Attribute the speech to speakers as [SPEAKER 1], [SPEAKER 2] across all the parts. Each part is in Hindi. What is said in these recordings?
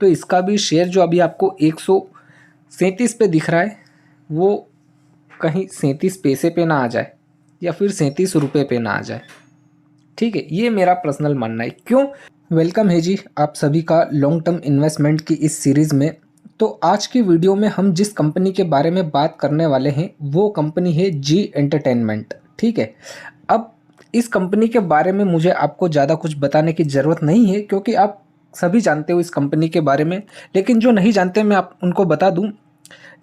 [SPEAKER 1] तो इसका भी शेयर जो अभी आपको 137 पे दिख रहा है वो कहीं 37 पैसे पे ना आ जाए या फिर 37 रुपये पे ना आ जाए। ठीक है, ये मेरा पर्सनल मानना है। क्यों? वेलकम है जी आप सभी का लॉन्ग टर्म इन्वेस्टमेंट की इस सीरीज़ में। तो आज की वीडियो में हम जिस कंपनी के बारे में बात करने वाले हैं वो कंपनी है जी एंटरटेनमेंट। ठीक है, अब इस कंपनी के बारे में मुझे आपको ज़्यादा कुछ बताने की ज़रूरत नहीं है क्योंकि आप सभी जानते हो इस कंपनी के बारे में, लेकिन जो नहीं जानते मैं आप उनको बता दूं।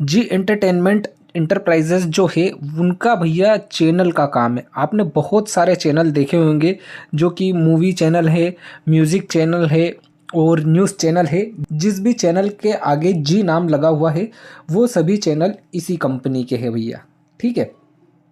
[SPEAKER 1] जी एंटरटेनमेंट इंटरप्राइजेज जो है उनका भैया चैनल का काम है। आपने बहुत सारे चैनल देखे होंगे जो कि मूवी चैनल है, म्यूज़िक चैनल है और न्यूज़ चैनल है। जिस भी चैनल के आगे जी नाम लगा हुआ है वो सभी चैनल इसी कंपनी के हैं भैया। ठीक है,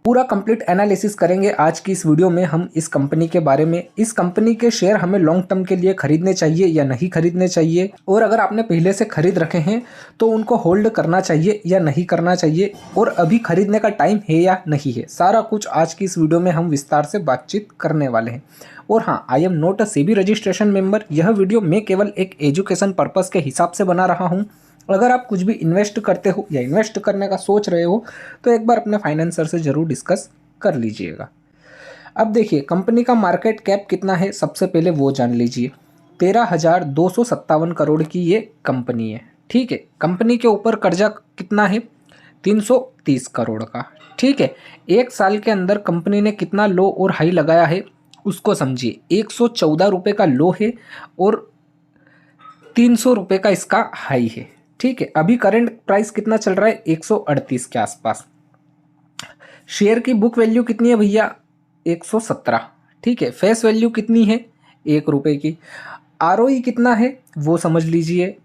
[SPEAKER 1] पूरा कंप्लीट एनालिसिस करेंगे आज की इस वीडियो में हम इस कंपनी के बारे में। इस कंपनी के शेयर हमें लॉन्ग टर्म के लिए खरीदने चाहिए या नहीं खरीदने चाहिए, और अगर आपने पहले से खरीद रखे हैं तो उनको होल्ड करना चाहिए या नहीं करना चाहिए, और अभी खरीदने का टाइम है या नहीं है। सारा कुछ आज की इस वीडियो में हम विस्तार से बातचीत करने वाले हैं। और हाँ, I am not a SEBI registration member. यह वीडियो मैं केवल एक एजुकेशन पर्पज़ के हिसाब से बना रहा हूँ। अगर आप कुछ भी इन्वेस्ट करते हो या इन्वेस्ट करने का सोच रहे हो तो एक बार अपने फाइनेंसर से ज़रूर डिस्कस कर लीजिएगा। अब देखिए कंपनी का मार्केट कैप कितना है, सबसे पहले वो जान लीजिए। 13,257 करोड़ की ये कंपनी है। ठीक है, कंपनी के ऊपर कर्जा कितना है? 330 करोड़ का। ठीक है, एक साल के अंदर कंपनी ने कितना लो और हाई लगाया है उसको समझिए। 114 रुपये का लो है और 300 रुपये का इसका हाई है। ठीक है, अभी करंट प्राइस कितना चल रहा है? 138 के आसपास। शेयर की बुक वैल्यू कितनी है भैया? 117। ठीक है, फेस वैल्यू कितनी है? 1 रुपये की। आरओई कितना है वो समझ लीजिए,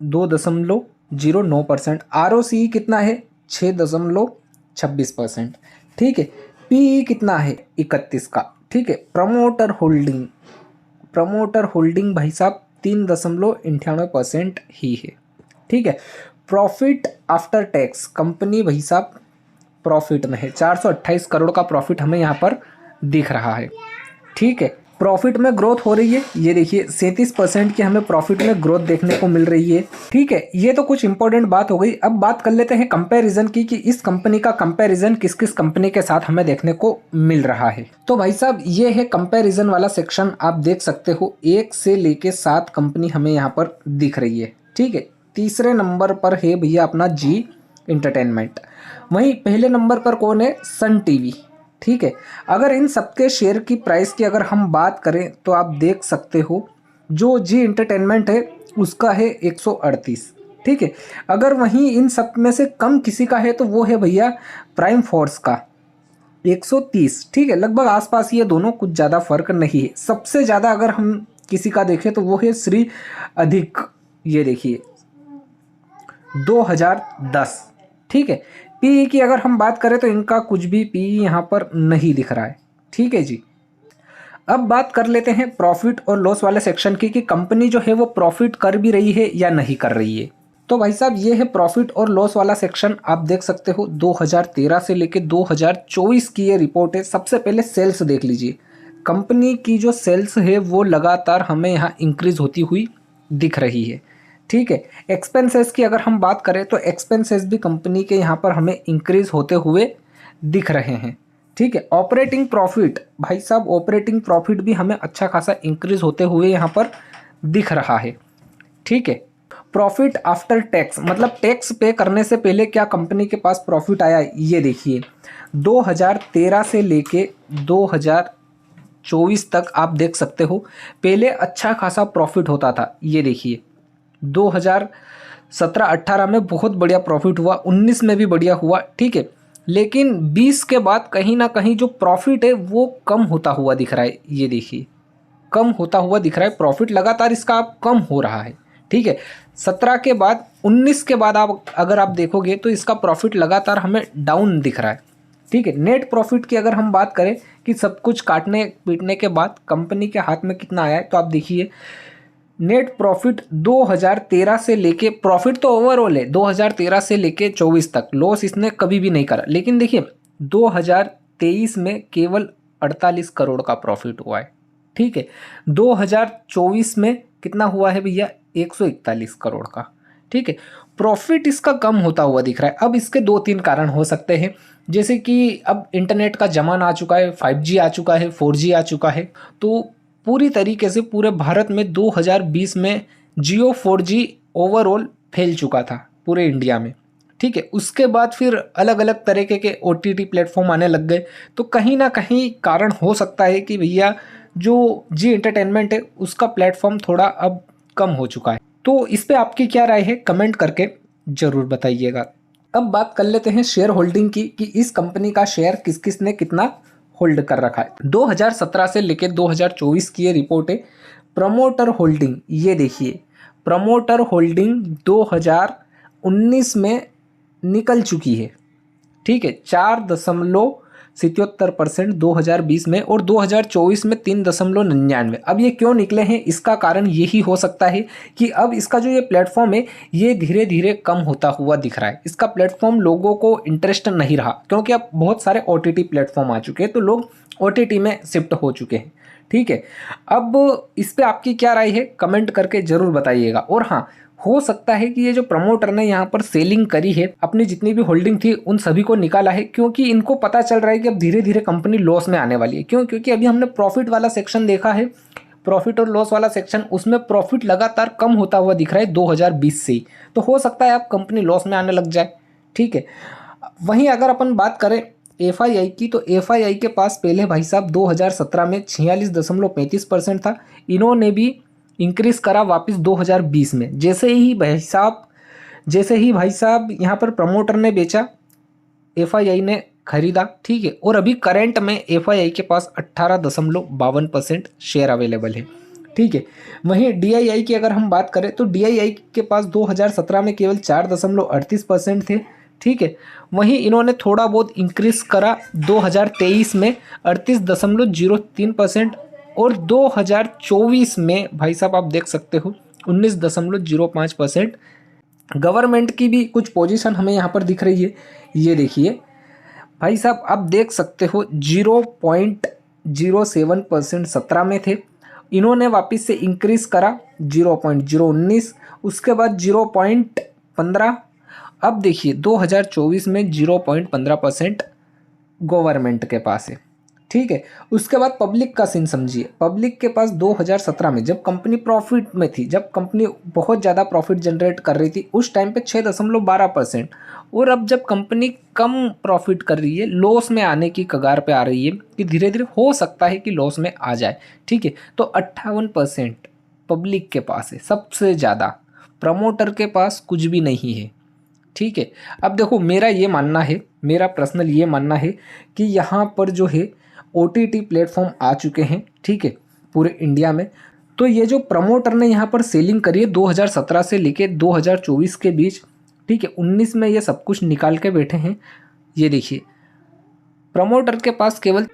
[SPEAKER 1] 2.09%। आरओसी कितना है? 6.26%। ठीक है, पीई कितना है? 31 का। ठीक है, प्रमोटर होल्डिंग भाई साहब 3.98% ही है। ठीक है, प्रॉफिट आफ्टर टैक्स कंपनी भाई साहब प्रॉफिट में है। 428 करोड़ का प्रॉफिट हमें यहाँ पर दिख रहा है। ठीक है, प्रॉफिट में ग्रोथ हो रही है, ये देखिए 37% की हमें प्रॉफिट में ग्रोथ देखने को मिल रही है। ठीक है, ये तो कुछ इंपॉर्टेंट बात हो गई। अब बात कर लेते हैं कंपैरिजन की कि इस कंपनी का कंपैरिजन किस किस कंपनी के साथ हमें देखने को मिल रहा है। तो भाई साहब ये है कंपैरिजन वाला सेक्शन, आप देख सकते हो 1 से लेके 7 कंपनी हमें यहाँ पर दिख रही है। ठीक है, तीसरे नंबर पर है भैया अपना जी एंटरटेनमेंट। वहीं पहले नंबर पर कौन है? Sun TV. ठीक है, अगर इन सबके शेयर की प्राइस की अगर हम बात करें तो आप देख सकते हो जो जी एंटरटेनमेंट है उसका है 138। ठीक है, अगर वहीं इन सब में से कम किसी का है तो वो है भैया प्राइम फोर्स का 130। ठीक है, लगभग आसपास ये दोनों, कुछ ज़्यादा फर्क नहीं है। सबसे ज़्यादा अगर हम किसी का देखें तो वो है श्री अधिक, ये देखिए 2010। ठीक है, पीई की अगर हम बात करें तो इनका कुछ भी पीई यहाँ पर नहीं दिख रहा है। ठीक है जी, अब बात कर लेते हैं प्रॉफिट और लॉस वाले सेक्शन की कि कंपनी जो है वो प्रॉफिट कर भी रही है या नहीं कर रही है। तो भाई साहब ये है प्रॉफिट और लॉस वाला सेक्शन, आप देख सकते हो 2013 से लेके 2024 की ये रिपोर्ट है। सबसे पहले सेल्स देख लीजिए, कंपनी की जो सेल्स है वो लगातार हमें यहाँ इंक्रीज होती हुई दिख रही है। ठीक है, एक्सपेंसेस की अगर हम बात करें तो एक्सपेंसेस भी कंपनी के यहाँ पर हमें इंक्रीज होते हुए दिख रहे हैं। ठीक है, ऑपरेटिंग प्रॉफिट भाई साहब, ऑपरेटिंग प्रॉफिट भी हमें अच्छा खासा इंक्रीज होते हुए यहाँ पर दिख रहा है। ठीक है, प्रॉफिट आफ्टर टैक्स मतलब टैक्स पे करने से पहले क्या कंपनी के पास प्रॉफिट आया, ये देखिए 2013 से लेके 2024 तक आप देख सकते हो पहले अच्छा खासा प्रॉफिट होता था। ये देखिए 2017-18 में बहुत बढ़िया प्रॉफिट हुआ, 19 में भी बढ़िया हुआ। ठीक है, लेकिन 20 के बाद कहीं ना कहीं जो प्रॉफिट है वो कम होता हुआ दिख रहा है। ये देखिए कम होता हुआ दिख रहा है, प्रॉफिट लगातार इसका अब कम हो रहा है। ठीक है, 17 के बाद 19 के बाद आप अगर आप देखोगे तो इसका प्रॉफिट लगातार हमें डाउन दिख रहा है। ठीक है, नेट प्रॉफिट की अगर हम बात करें कि सब कुछ काटने पीटने के बाद कंपनी के हाथ में कितना आया है, तो आप देखिए नेट प्रॉफिट 2013 से लेके, प्रॉफिट तो ओवरऑल है 2013 से लेके 24 तक, लॉस इसने कभी भी नहीं करा। लेकिन देखिए 2023 में केवल 48 करोड़ का प्रॉफिट हुआ है। ठीक है, 2024 में कितना हुआ है भैया, 141 करोड़ का। ठीक है, प्रॉफिट इसका कम होता हुआ दिख रहा है। अब इसके 2-3 कारण हो सकते हैं, जैसे कि अब इंटरनेट का ज़माना आ चुका है, 5G आ चुका है, 4G आ चुका है, तो पूरी तरीके से पूरे भारत में 2020 में जियो 4G ओवरऑल फैल चुका था पूरे इंडिया में। ठीक है, उसके बाद फिर अलग अलग तरीके के OTT प्लेटफॉर्म आने लग गए, तो कहीं ना कहीं कारण हो सकता है कि भैया जो जी एंटरटेनमेंट है उसका प्लेटफॉर्म थोड़ा अब कम हो चुका है। तो इस पे आपकी क्या राय है, कमेंट करके ज़रूर बताइएगा। अब बात कर लेते हैं शेयर होल्डिंग की, कि इस कंपनी का शेयर किस किस ने कितना होल्ड कर रखा है। 2017 से लेकर 2024 की ये रिपोर्ट है। प्रमोटर होल्डिंग, ये देखिए, प्रमोटर होल्डिंग 2019 में निकल चुकी है। ठीक है, 4.77% 2020 में, और 2024 में 3.99। अब ये क्यों निकले हैं, इसका कारण यही हो सकता है कि अब इसका जो ये प्लेटफॉर्म है ये धीरे धीरे कम होता हुआ दिख रहा है। इसका प्लेटफॉर्म लोगों को इंटरेस्ट नहीं रहा, क्योंकि अब बहुत सारे OTT प्लेटफॉर्म आ चुके हैं, तो लोग OTT में शिफ्ट हो चुके हैं। ठीक है, अब इस पर आपकी क्या राय है, कमेंट करके ज़रूर बताइएगा। और हाँ, हो सकता है कि ये जो प्रमोटर ने यहाँ पर सेलिंग करी है, अपनी जितनी भी होल्डिंग थी उन सभी को निकाला है, क्योंकि इनको पता चल रहा है कि अब धीरे धीरे कंपनी लॉस में आने वाली है। क्यों? क्योंकि अभी हमने प्रॉफिट वाला सेक्शन देखा है, प्रॉफिट और लॉस वाला सेक्शन, उसमें प्रॉफिट लगातार कम होता हुआ दिख रहा है 2020 से ही। तो हो सकता है अब कंपनी लॉस में आने लग जाए। ठीक है, वहीं अगर अपन बात करें FII की, तो FII के पास पहले भाई साहब 2017 में 46.35% था। इन्होंने भी इंक्रीज करा वापस 2020 में। जैसे ही भाई साहब यहाँ पर प्रमोटर ने बेचा, FII ने खरीदा। ठीक है, और अभी करंट में FII के पास 18.52% शेयर अवेलेबल है। ठीक है, वहीं DII की अगर हम बात करें, तो DII के पास 2017 में केवल 4.38% थे। ठीक है, वहीं इन्होंने थोड़ा बहुत इंक्रीज करा 2023 में 38.03%, और 2024 में भाई साहब आप देख सकते हो 19.05%। गवर्नमेंट की भी कुछ पोजीशन हमें यहाँ पर दिख रही है। ये देखिए भाई साहब, आप देख सकते हो 0.07% 17 में थे, इन्होंने वापस से इंक्रीज करा 0.019, उसके बाद 0.15, अब देखिए 2024 में 0.15% गवर्नमेंट के पास है। ठीक है, उसके बाद पब्लिक का सीन समझिए। पब्लिक के पास 2017 में जब कंपनी प्रॉफिट में थी, जब कंपनी बहुत ज़्यादा प्रॉफिट जनरेट कर रही थी, उस टाइम पे 6.12%, और अब जब कंपनी कम प्रॉफिट कर रही है, लॉस में आने की कगार पे आ रही है, कि धीरे धीरे हो सकता है कि लॉस में आ जाए। ठीक है, तो 58% पब्लिक के पास है, सबसे ज़्यादा। प्रमोटर के पास कुछ भी नहीं है। ठीक है, अब देखो मेरा ये मानना है, मेरा पर्सनल ये मानना है कि यहाँ पर जो है OTT प्लेटफॉर्म आ चुके हैं। ठीक है, पूरे इंडिया में। तो ये जो प्रमोटर ने यहाँ पर सेलिंग करी है 2017 से लेके 2024 के बीच, ठीक है, 19 में ये सब कुछ निकाल के बैठे हैं। ये देखिए, प्रमोटर के पास केवल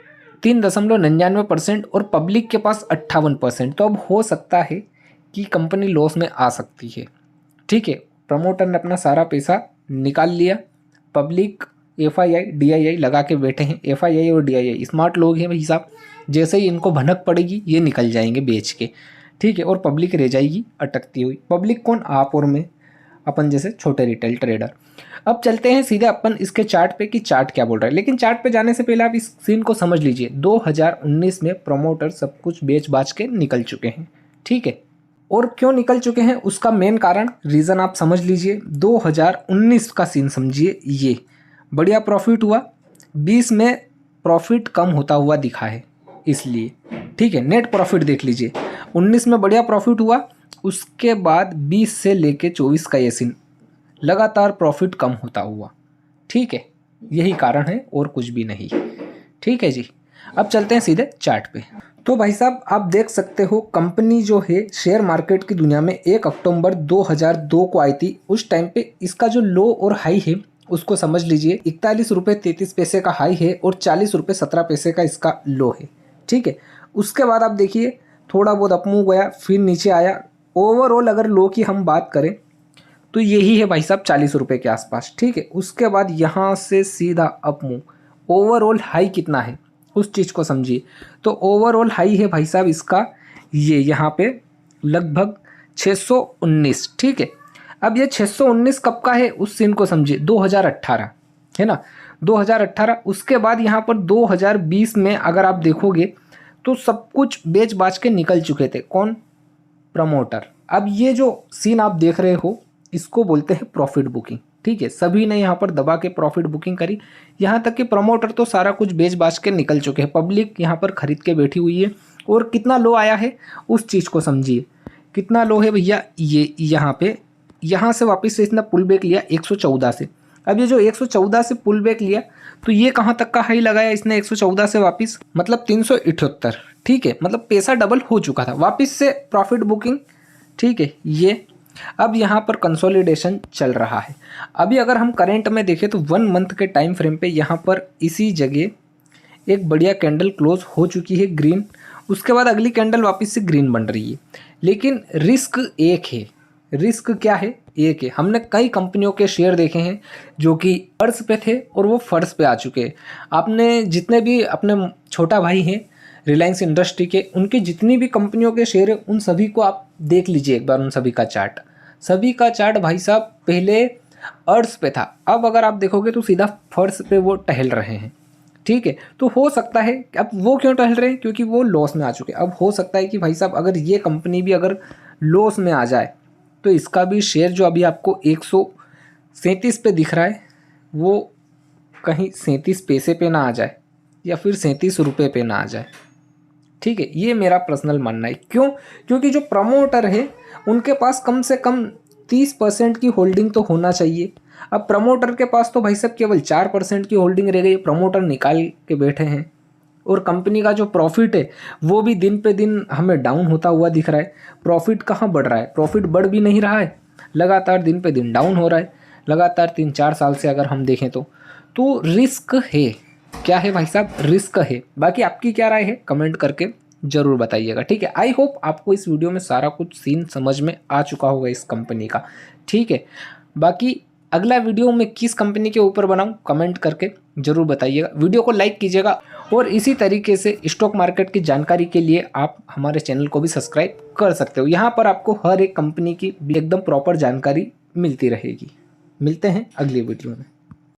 [SPEAKER 1] 3.99% और पब्लिक के पास 58%। तो अब हो सकता है कि कंपनी लॉस में आ सकती है। ठीक है, प्रमोटर ने अपना सारा पैसा निकाल लिया, पब्लिक FII DII लगा के बैठे हैं। FII और DII स्मार्ट लोग हैं भाई साहब, जैसे ही इनको भनक पड़ेगी ये निकल जाएंगे बेच के। ठीक है, और पब्लिक रह जाएगी अटकती हुई। पब्लिक कौन? आप और मैं, अपन जैसे छोटे रिटेल ट्रेडर। अब चलते हैं सीधे अपन इसके चार्ट पे कि चार्ट क्या बोल रहा है। लेकिन चार्ट पे जाने से पहले आप इस सीन को समझ लीजिए। 2019 में प्रमोटर सब कुछ बेच बाच के निकल चुके हैं। ठीक है, और क्यों निकल चुके हैं उसका मेन कारण, रीज़न आप समझ लीजिए। 2019 का सीन समझिए, ये बढ़िया प्रॉफिट हुआ, 20 में प्रॉफिट कम होता हुआ दिखा है इसलिए। ठीक है, नेट प्रॉफिट देख लीजिए, 19 में बढ़िया प्रॉफिट हुआ, उसके बाद 20 से लेके 24 का ये सीन लगातार प्रॉफिट कम होता हुआ। ठीक है, यही कारण है और कुछ भी नहीं। ठीक है जी, अब चलते हैं सीधे चार्ट पे। तो भाई साहब आप देख सकते हो, कंपनी जो है शेयर मार्केट की दुनिया में 1 अक्टूबर 2002 को आई थी। उस टाइम पे इसका जो लो और हाई है उसको समझ लीजिए। 41 रुपये 33 पैसे का हाई है और 40 रुपये 17 पैसे का इसका लो है। ठीक है, उसके बाद आप देखिए थोड़ा बहुत अपमूव गया, फिर नीचे आया। ओवरऑल अगर लो की हम बात करें तो यही है भाई साहब 40 रुपये के आसपास। ठीक है, उसके बाद यहाँ से सीधा अपमूव। ओवरऑल हाई कितना है उस चीज़ को समझिए। तो ओवरऑल हाई है भाई साहब इसका ये यहाँ पे लगभग 619, ठीक है। अब ये 619 कब का है उस सीन को समझिए, 2018 है ना, 2018। उसके बाद यहाँ पर 2020 में अगर आप देखोगे तो सब कुछ बेच बाच के निकल चुके थे। कौन? प्रमोटर। अब ये जो सीन आप देख रहे हो इसको बोलते हैं प्रॉफिट बुकिंग, ठीक है। सभी ने यहाँ पर दबा के प्रॉफिट बुकिंग करी, यहाँ तक कि प्रमोटर तो सारा कुछ बेच बाच के निकल चुके हैं, पब्लिक यहाँ पर खरीद के बैठी हुई है। और कितना लो आया है उस चीज़ को समझिए, कितना लो है भैया, ये यहाँ पे, यहाँ से वापस से इसने पुल बैक लिया 114 से। अब ये जो 114 से पुल बैक लिया तो ये कहाँ तक का हाई लगाया इसने 114 से वापस, मतलब 378, ठीक है। मतलब पैसा डबल हो चुका था, वापस से प्रॉफिट बुकिंग, ठीक है। ये अब यहाँ पर कंसोलिडेशन चल रहा है। अभी अगर हम करेंट में देखें तो 1 मंथ के टाइम फ्रेम पे यहाँ पर इसी जगह एक बढ़िया कैंडल क्लोज हो चुकी है ग्रीन, उसके बाद अगली कैंडल वापस से ग्रीन बन रही है। लेकिन रिस्क एक है, रिस्क क्या है? एक है। हमने कई कंपनियों के शेयर देखे हैं जो कि फर्श पे थे और वो फर्श पे आ चुके हैं। आपने जितने भी अपने छोटा भाई हैं रिलायंस इंडस्ट्री के, उनके जितनी भी कंपनियों के शेयर हैं उन सभी को आप देख लीजिए एक बार, उन सभी का चार्ट। सभी का चार्ट भाई साहब पहले अर्श पे था, अब अगर आप देखोगे तो सीधा फर्श पे वो टहल रहे हैं, ठीक है। तो हो सकता है, अब वो क्यों टहल रहे हैं? क्योंकि वो लॉस में आ चुके हैं। अब हो सकता है कि भाई साहब अगर ये कंपनी भी अगर लॉस में आ जाए तो इसका भी शेयर जो अभी आपको 137 पे दिख रहा है वो कहीं 37 पैसे पे ना आ जाए या फिर 37 रुपये पे ना आ जाए, ठीक है। ये मेरा पर्सनल मानना है। क्यों? क्योंकि जो प्रमोटर है उनके पास कम से कम 30% की होल्डिंग तो होना चाहिए। अब प्रमोटर के पास तो भाई साहब केवल 4% की होल्डिंग रह गई, प्रमोटर निकाल के बैठे हैं। और कंपनी का जो प्रॉफिट है वो भी दिन पे दिन हमें डाउन होता हुआ दिख रहा है। प्रॉफिट कहाँ बढ़ रहा है? प्रॉफिट बढ़ भी नहीं रहा है, लगातार दिन पे दिन डाउन हो रहा है, लगातार 3-4 साल से अगर हम देखें तो रिस्क है। क्या है भाई साहब? रिस्क है। बाकी आपकी क्या राय है कमेंट करके ज़रूर बताइएगा, ठीक है। आई होप आपको इस वीडियो में सारा कुछ सीन समझ में आ चुका होगा इस कंपनी का, ठीक है। बाकी अगला वीडियो मैं किस कंपनी के ऊपर बनाऊं कमेंट करके ज़रूर बताइएगा। वीडियो को लाइक कीजिएगा और इसी तरीके से स्टॉक मार्केट की जानकारी के लिए आप हमारे चैनल को भी सब्सक्राइब कर सकते हो। यहाँ पर आपको हर एक कंपनी की एकदम प्रॉपर जानकारी मिलती रहेगी। मिलते हैं अगली वीडियो में।